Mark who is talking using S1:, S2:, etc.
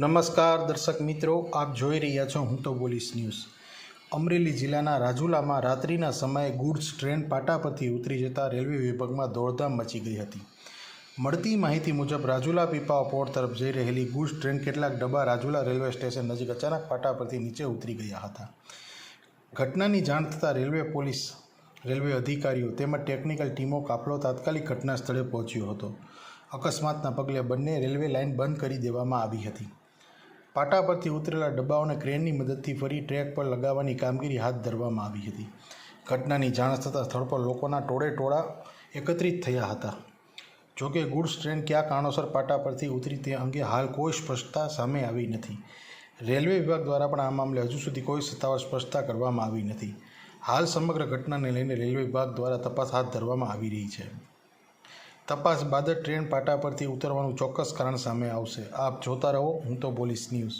S1: નમસ્કાર દર્શક મિત્રો, આપ જોઈ રહ્યા છો હું તો બોલીશ ન્યૂઝ। અમરેલી જિલ્લાના રાજુલામાં રાત્રિના સમયે ગુડ્સ ટ્રેન પાટા પરથી ઉતરી જતા રેલવે વિભાગમાં દોડધામ મચી ગઈ હતી। મળતી માહિતી મુજબ રાજુલા પીપાવાવ પોર્ટ તરફ જઈ રહેલી ગુડ્સ ટ્રેન કેટલાક ડબ્બા રાજુલા રેલવે સ્ટેશન નજીક અચાનક પાટા પરથી નીચે ઉતરી ગયા હતા। ઘટનાની જાણ થતાં રેલવે પોલીસ, રેલવે અધિકારીઓ તેમજ ટેકનિકલ ટીમો કાફલો તાત્કાલિક ઘટના સ્થળે પહોંચ્યો હતો। અકસ્માતના પગલે બંને રેલવે લાઇન બંધ કરી દેવામાં આવી હતી। પાટા પરથી ઉતરેલા ડબ્બાઓને ક્રેનની મદદથી ફરી ટ્રેક પર લગાવવાની કામગીરી હાથ ધરવામાં આવી હતી। ઘટનાની જાણ થતાં સ્થળ પર લોકોના ટોળા એકત્રિત થયા હતા। જોકે ગુડ્સ ટ્રેન કયા કારણોસર પાટા પરથી ઉતરી તે અંગે હાલ કોઈ સ્પષ્ટતા સામે આવી નથી। રેલવે વિભાગ દ્વારા પણ આ મામલે હજુ સુધી કોઈ સત્તાવાર સ્પષ્ટતા કરવામાં આવી નથી। હાલ સમગ્ર ઘટનાને લઈને રેલવે વિભાગ દ્વારા તપાસ હાથ ધરવામાં આવી રહી છે। તપાસ બાદ ટ્રેન પાટા પરથી ઉતરવાનું ચોક્કસ કારણ સામે આવશે। આપ જોતા રહો હું તો બોલીશ ન્યૂઝ।